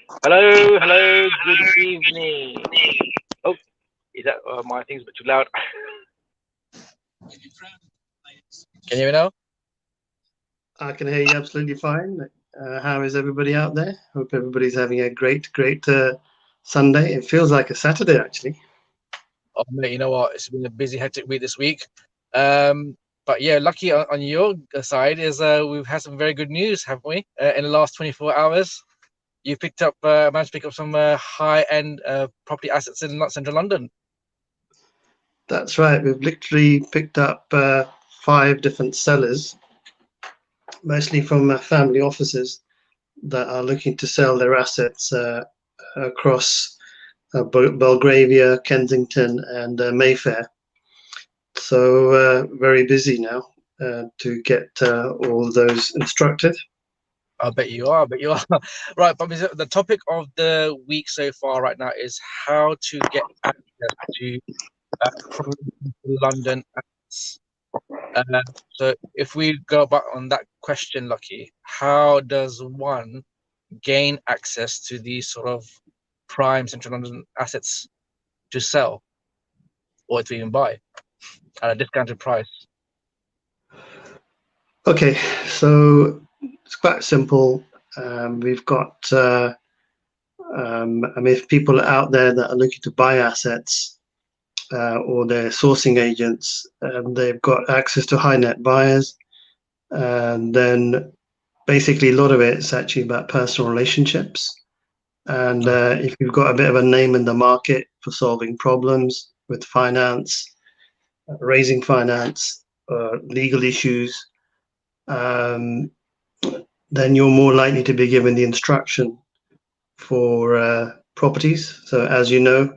Hello, hello, good evening. Oh, is that my thing's a bit too loud? Can you hear me now? I can hear you absolutely fine. How is everybody out there? Hope everybody's having a great Sunday. It feels like a Saturday, actually. Oh, mate, you know what? It's been a busy, hectic week this week. But yeah, lucky on your side is we've had some very good news, haven't we? In the last 24 hours, you managed to pick up some high-end property assets in central London. That's right. We've literally picked up 5 different sellers, mostly from family offices that are looking to sell their assets across Belgravia, Kensington, and Mayfair. So very busy now to get all of those instructed. I bet you are. I bet you are. Right, but the topic of the week so far right now is how to get access to London assets. So if we go back on that question, Lucky, how does one gain access to these sort of prime central London assets to sell or to even buy at a discounted price? Okay, so it's quite simple. We've got, if people are out there that are looking to buy assets or they're sourcing agents, they've got access to high net buyers. And then basically a lot of it is actually about personal relationships. And if you've got a bit of a name in the market for solving problems with finance, raising finance, legal issues, then you're more likely to be given the instruction for properties. So as you know,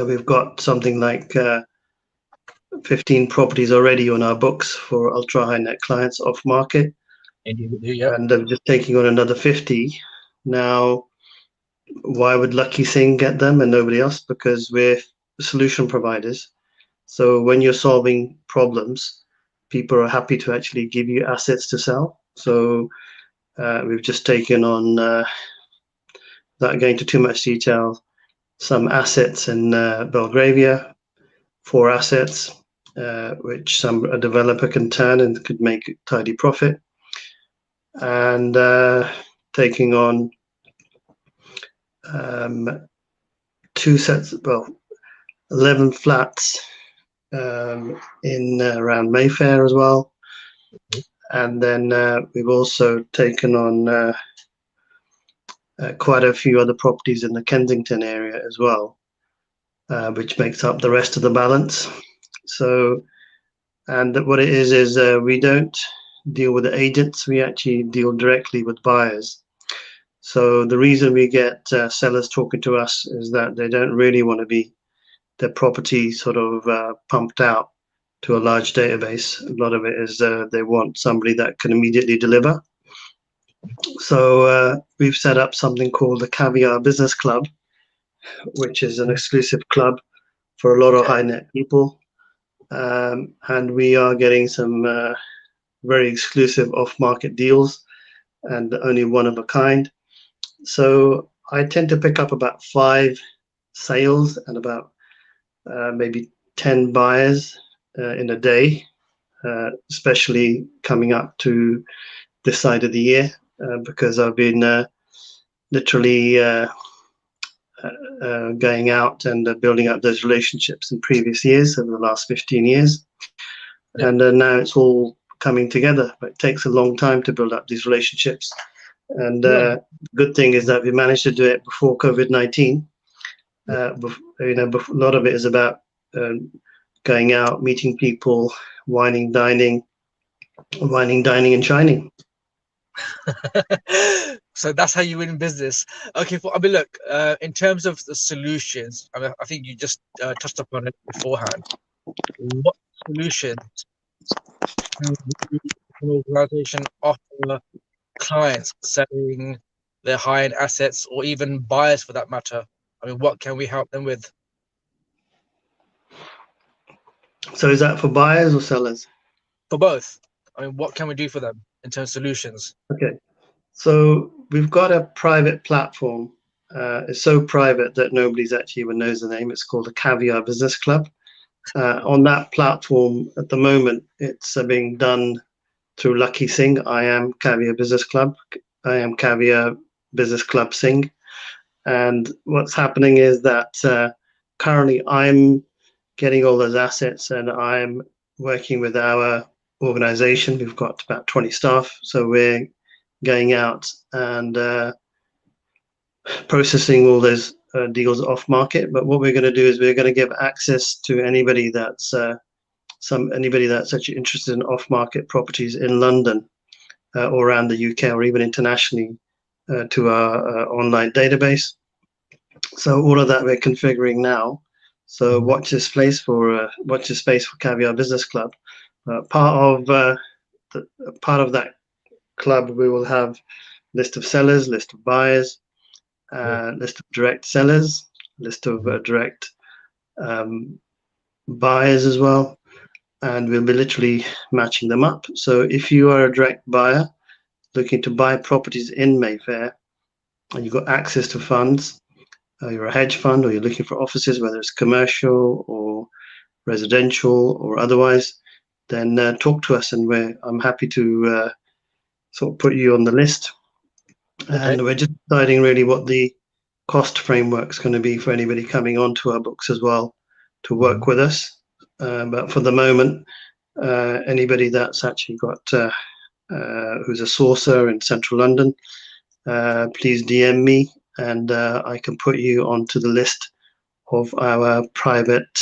we've got something like 15 properties already on our books for ultra high net clients off market. Yep. And I'm just taking on another 50. Now, why would Lakhi Singh get them and nobody else? Because we're solution providers. So when you're solving problems, people are happy to actually give you assets to sell. So we've just taken on, without going into too much detail, some assets in Belgravia, 4 assets, which a developer can turn and could make tidy profit. And taking on 2 sets, 11 flats in around Mayfair as well. And then we've also taken on quite a few other properties in the Kensington area as well, which makes up the rest of the balance. So, and what it is we don't deal with the agents, we actually deal directly with buyers. So the reason we get sellers talking to us is that they don't really want to be their property sort of pumped out to a large database. A lot of it is they want somebody that can immediately deliver. So we've set up something called the Caviar Business Club, which is an exclusive club for a lot of high net people. And we are getting some very exclusive off-market deals and only one of a kind. So I tend to pick up about 5 sales and about maybe 10 buyers in a day, especially coming up to this side of the year, because I've been literally going out and building up those relationships in previous years over the last 15 years. And now it's all coming together, but it takes a long time to build up these relationships. And the good thing is that we managed to do it before COVID-19. A lot of it is about going out, meeting people, wining, dining, and shining. So that's how you win business. Okay, look, in terms of the solutions, I think you just touched upon it beforehand. What solutions can an organization offer clients selling their high-end assets, or even buyers for that matter? I mean, what can we help them with? So is that for buyers or sellers? For both. I mean, what can we do for them in terms of solutions? Okay. So we've got a private platform. It's so private that nobody's actually even knows the name. It's called the Caviar Business Club. On that platform at the moment, it's being done through Lakhi Singh. I am Caviar Business Club. I am Caviar Business Club Singh. And what's happening is that currently I'm getting all those assets and I'm working with our organization. We've got about 20 staff. So we're going out and processing all those deals off market. But what we're going to do is we're going to give access to anybody that's actually interested in off market properties in London or around the UK or even internationally to our online database. So all of that we're configuring now. So watch this space for Caviar Business Club. Part of that club, we will have list of sellers, list of buyers, list of direct sellers, list of direct buyers as well, and we'll be literally matching them up. So if you are a direct buyer looking to buy properties in Mayfair and you've got access to funds, you're a hedge fund or you're looking for offices, whether it's commercial or residential or otherwise, then talk to us and I'm happy to sort of put you on the list. Okay. And we're just deciding really what the cost framework is going to be for anybody coming onto our books as well to work with us. But for the moment, anybody that's actually got who's a sourcer in central London, please DM me and I can put you onto the list of our private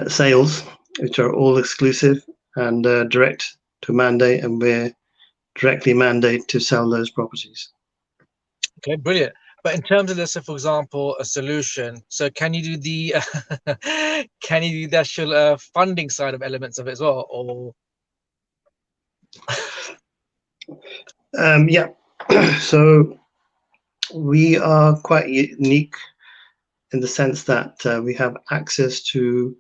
sales, which are all exclusive and direct to mandate, and we're directly mandate to sell those properties. Okay, brilliant. But in terms of, let's say, for example, a solution, so can you do the can you do the actual funding side of elements of it as well, or? Yeah. So we are quite unique in the sense that we have access to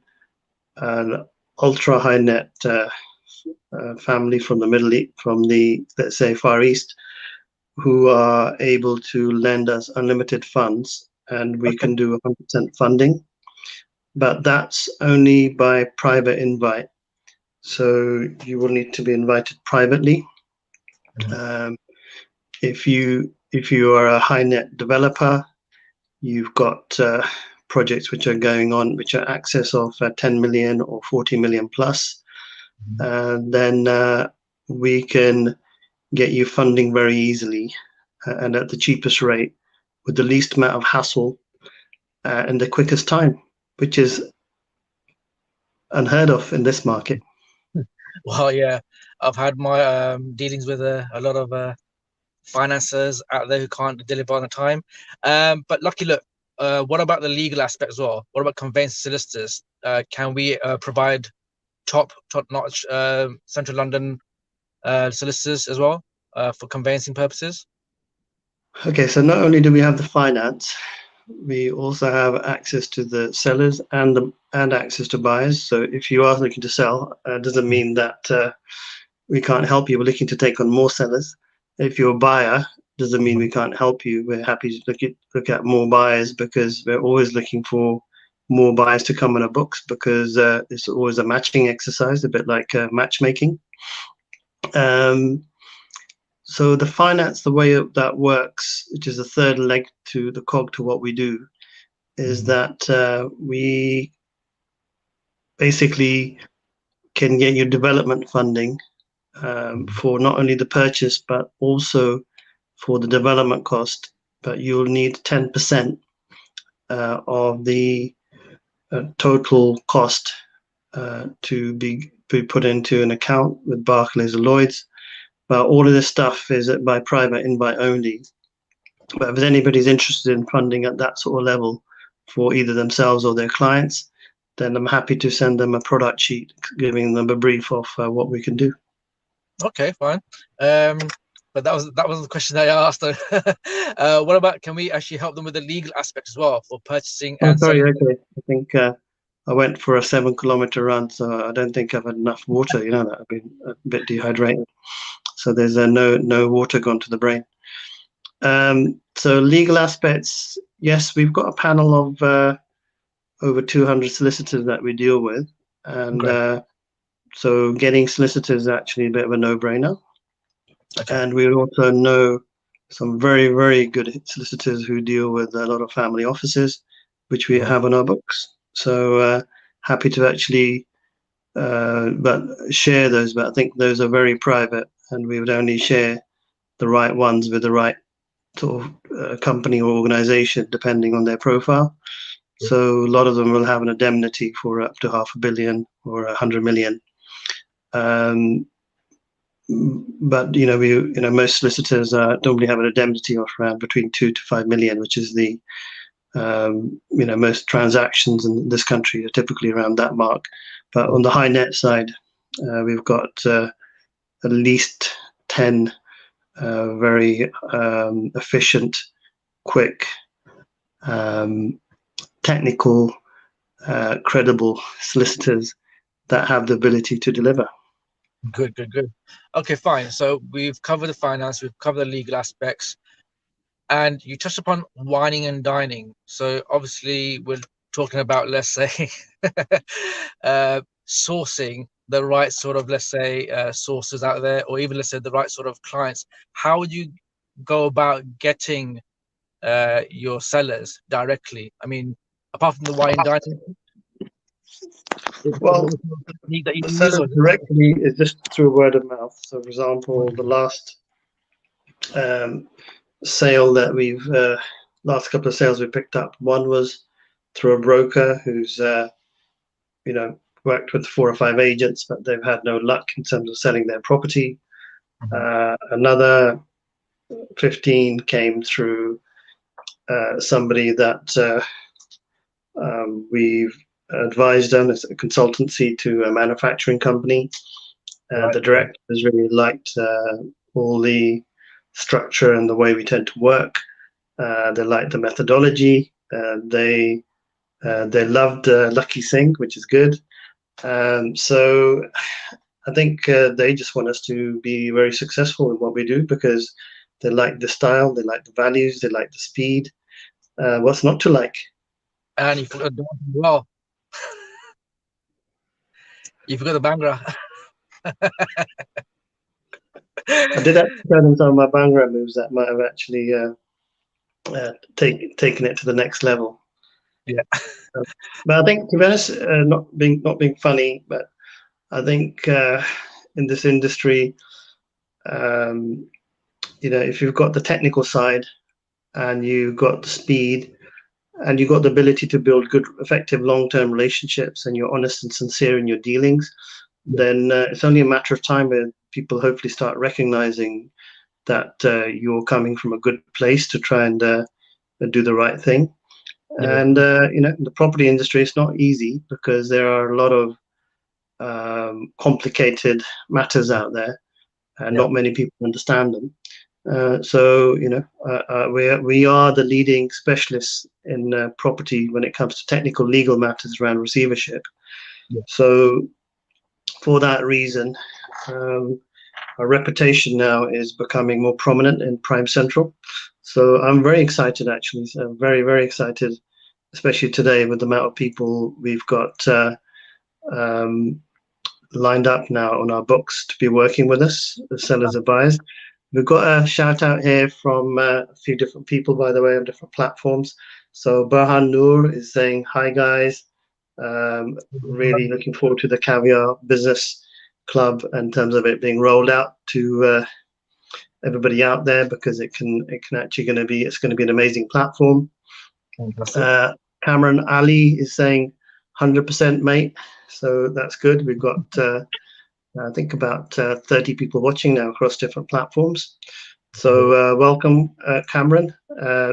an ultra high net family from the Middle East, from the, let's say, Far East, who are able to lend us unlimited funds, and we can do 100% funding, but that's only by private invite. So you will need to be invited privately. If you are a high net developer, you've got projects which are going on, which are excess of 10 million or 40 million plus, then we can get you funding very easily and at the cheapest rate with the least amount of hassle and the quickest time, which is unheard of in this market. Well, yeah, I've had my dealings with a lot of financiers out there who can't deliver on the time. But lucky, look, what about the legal aspect as well? What about conveyancing solicitors? Can we provide top-notch central London solicitors as well for conveyancing purposes? Okay, so not only do we have the finance, we also have access to the sellers and access to buyers. So if you are looking to sell, doesn't mean that we can't help you. We're looking to take on more sellers. If you're a buyer, doesn't mean we can't help you. We're happy to look at more buyers because we're always looking for more buyers to come on our books, because it's always a matching exercise, a bit like matchmaking. So the finance, the way that works, which is the third leg to the cog to what we do, is that we basically can get you development funding for not only the purchase, but also for the development cost. But you'll need 10% of the total cost to be put into an account with Barclays or Lloyds. But all of this stuff is by private invite only. But if anybody's interested in funding at that sort of level for either themselves or their clients, then I'm happy to send them a product sheet, giving them a brief of what we can do. Okay, fine. But that was the question I asked. What about, can we actually help them with the legal aspects as well for purchasing? Oh, sorry, okay. I think I went for a 7-kilometer run, so I don't think I've had enough water. You know that I've been a bit dehydrated, so there's no water gone to the brain. So legal aspects, yes, we've got a panel of over 200 solicitors that we deal with, and so getting solicitors is actually a bit of a no-brainer. Okay. And we also know some very, very good solicitors who deal with a lot of family offices, which we have on our books. So happy to actually but share those, but I think those are very private, and we would only share the right ones with the right sort of company or organization, depending on their profile. So a lot of them will have an indemnity for up to 500 million or 100 million. But most solicitors normally have an indemnity of around between 2 to 5 million, which is the most transactions in this country are typically around that mark. But on the high net side, we've got at least 10 very efficient, quick, technical, credible solicitors that have the ability to deliver. Good. Okay, fine. So we've covered the finance, we've covered the legal aspects, and you touched upon wining and dining. So obviously we're talking about, let's say, sourcing the right sort of, let's say, sources out there, or even, let's say, the right sort of clients. How would you go about getting your sellers directly? I mean, apart from the wine and dining, well, that you the use, sellers or directly is just through word of mouth. So, for example, the last sale that we've last couple of sales we picked up, one was through a broker who's worked with 4 or 5 agents, but they've had no luck in terms of selling their property. Another 15 came through somebody that we've advised on as a consultancy to a manufacturing company. The directors really liked all the structure and the way we tend to work. They liked the methodology. They loved Lakhi Singh, which is good. So I think they just want us to be very successful in what we do, because they like the style, they like the values, they like the speed. What's not to like? And you forgot the one as well. You forgot the Bangra. I did actually tell them some of my Bangra moves that might have actually taken it to the next level. Yeah. But I think, to be honest, not being funny, but I think in this industry, if you've got the technical side and you've got the speed and you've got the ability to build good, effective, long-term relationships, and you're honest and sincere in your dealings, then it's only a matter of time where people hopefully start recognizing that you're coming from a good place to try and do the right thing. And in the property industry, it's not easy, because there are a lot of complicated matters out there, and not many people understand them. So we are the leading specialists in property when it comes to technical legal matters around receivership. So for that reason, our reputation now is becoming more prominent in primecentral. So I'm very excited, actually. So I'm very, very excited, especially today with the amount of people we've got lined up now on our books to be working with us, the sellers and buyers. We've got a shout out here from a few different people, by the way, on different platforms. So Burhan Noor is saying, hi guys, really looking forward to the Caviar Business Club in terms of it being rolled out to everybody out there, because it's going to be an amazing platform. Cameron Ali is saying 100% mate, so that's good. We've got I think about 30 people watching now across different platforms. So welcome, Cameron.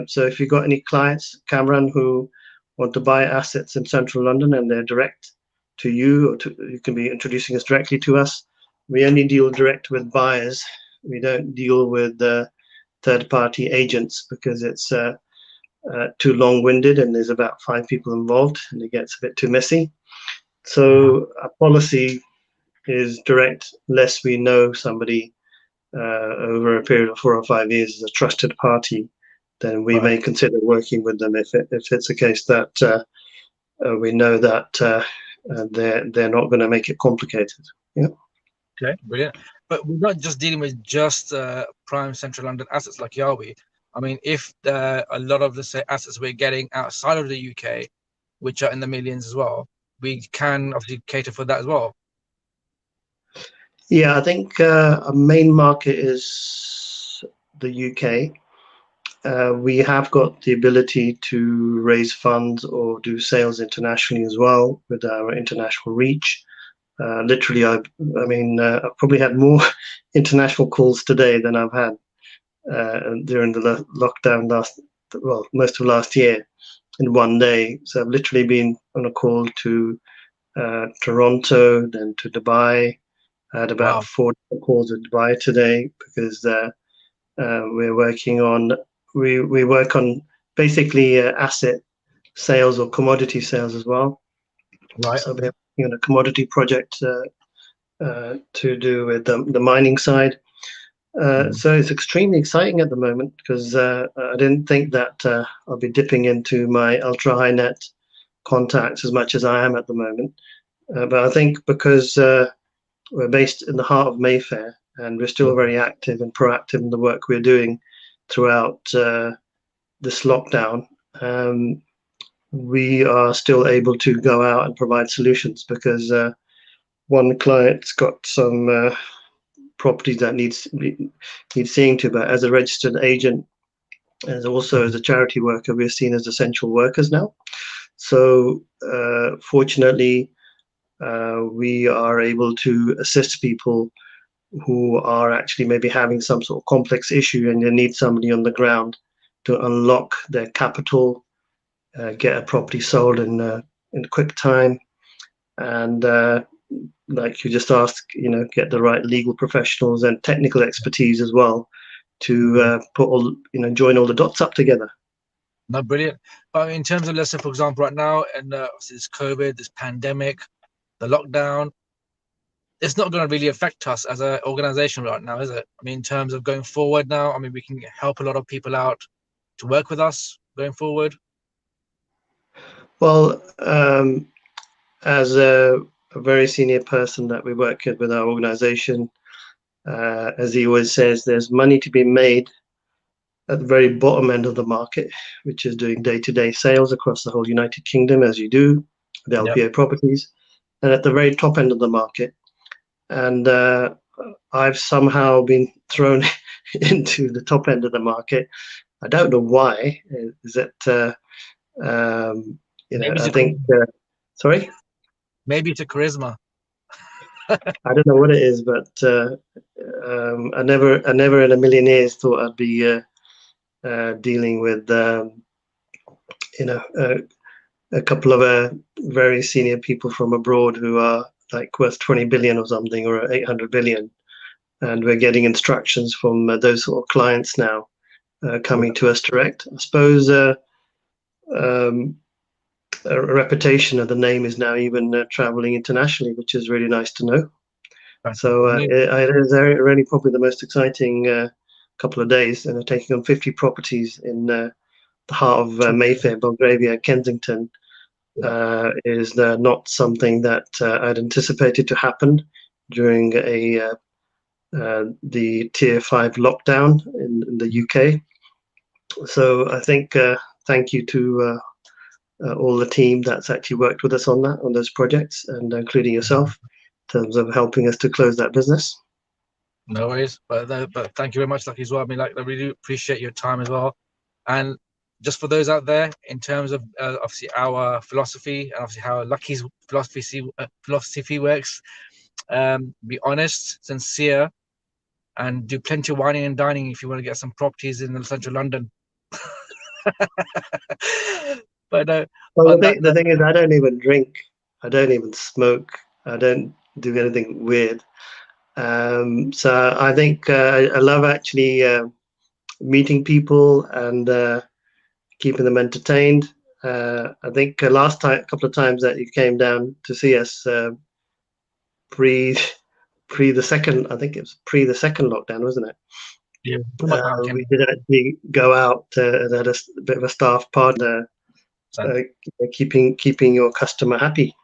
So if you've got any clients, Cameron, who want to buy assets in central London and they're direct to you, or you can be introducing us directly to us. We only deal direct with buyers. We don't deal with third-party agents, because it's too long-winded and there's about 5 people involved and it gets a bit too messy. So our policy is direct, unless we know somebody over a period of 4 or 5 years as a trusted party, then we may consider working with them if it's a case that we know that they're not going to make it complicated. Yeah. Okay, brilliant. But we're not just dealing with just prime central London assets like Yahweh. I mean, if a lot of the say assets we're getting outside of the UK, which are in the millions as well, we can obviously cater for that as well. Yeah, I think our main market is the UK. We have got the ability to raise funds or do sales internationally as well with our international reach. Literally, I mean, I've probably had more international calls today than I've had during the lockdown most of last year in one day. So I've literally been on a call to Toronto, then to Dubai. I had about 4 calls in Dubai today because we're working on, we work on basically asset sales or commodity sales as well. Right. So we're working on a commodity project to do with the mining side. So it's extremely exciting at the moment because I didn't think that I'll be dipping into my ultra high net contacts as much as I am at the moment. But I think because we're based in the heart of Mayfair and we're still very active and proactive in the work we're doing throughout this lockdown, we are still able to go out and provide solutions because one client's got some properties that needs seeing to, but as a registered agent, as also as a charity worker, we're seen as essential workers now. So fortunately, we are able to assist people who are actually maybe having some sort of complex issue and they need somebody on the ground to unlock their capital, get a property sold in quick time, and like you just asked, get the right legal professionals and technical expertise as well to put all, join all the dots up together. No, brilliant. But in terms of, let's say, for example, right now, and this COVID, this pandemic, the lockdown, it's not going to really affect us as an organization right now, is it? I mean, in terms of going forward now, I mean, we can help a lot of people out to work with us going forward. Well, as a very senior person that we work with our organization, as he always says, there's money to be made at the very bottom end of the market, which is doing day-to-day sales across the whole United Kingdom, as you do, the LPA properties, and at the very top end of the market. And I've somehow been thrown into the top end of the market. I don't know why. Is it, I think, sorry? Maybe it's a charisma. I don't know what it is, but I never in a million years thought I'd be dealing with, a couple of very senior people from abroad who are like worth 20 billion or something, or 800 billion. And we're getting instructions from those sort of clients now coming to us direct. I suppose a reputation of the name is now even traveling internationally, which is really nice to know. So it is really probably the most exciting couple of days, and they're taking on 50 properties in the heart of Mayfair, Belgravia, Kensington. Is not something that I'd anticipated to happen during the Tier 5 lockdown in the UK. So I think thank you to all the team that's actually worked with us on those projects, and including yourself, in terms of helping us to close that business. No worries, but thank you very much, Lakhi, as well. I mean, I really appreciate your time as well. And just for those out there, in terms of obviously our philosophy and obviously how Lakhi's philosophy works, be honest, sincere, and do plenty of whining and dining if you want to get some properties in central London. But well, the thing is, I don't even drink, I don't even smoke, I don't do anything weird. So I think I love actually meeting people and keeping them entertained. I think last time, a couple of times that you came down to see us pre the second, I think it was pre the second lockdown, wasn't it? Yeah. We did actually go out and had a bit of a staff partner, keeping your customer happy.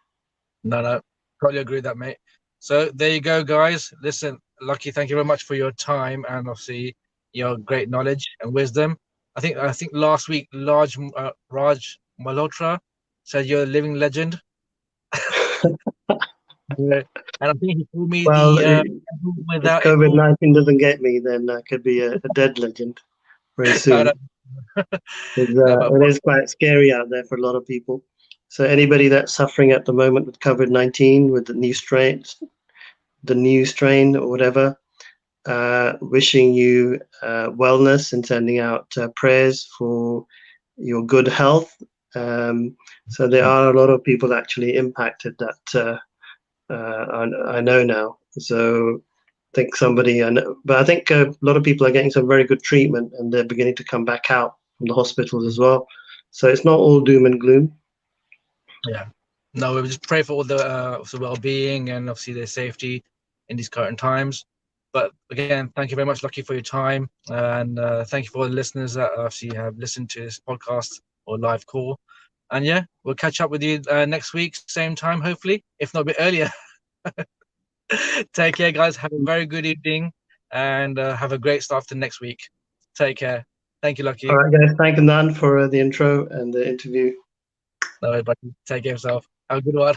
No, totally agree with that, mate. So there you go, guys. Listen, Lakhi, thank you very much for your time and obviously your great knowledge and wisdom. I think last week, Raj Malhotra said you're a living legend. Yeah. And I think he told me Well, if COVID-19 doesn't get me, then I could be a dead legend very soon. It is quite scary out there for a lot of people. So anybody that's suffering at the moment with COVID-19, with the new strain or whatever, wishing you wellness and sending out prayers for your good health. So there are a lot of people actually impacted that I know now. So I think but I think a lot of people are getting some very good treatment and they're beginning to come back out from the hospitals as well. So it's not all doom and gloom. Yeah. No, we just pray for all the well-being and obviously their safety in these current times. But again, thank you very much, Lakhi, for your time. And thank you for the listeners that obviously have listened to this podcast or live call. And yeah, we'll catch up with you next week, same time, hopefully, if not a bit earlier. Take care, guys. Have a very good evening and have a great start to next week. Take care. Thank you, Lakhi. All right, guys. Thank you, Nan, for the intro and the interview. No, everybody, take care of yourself. Have a good one.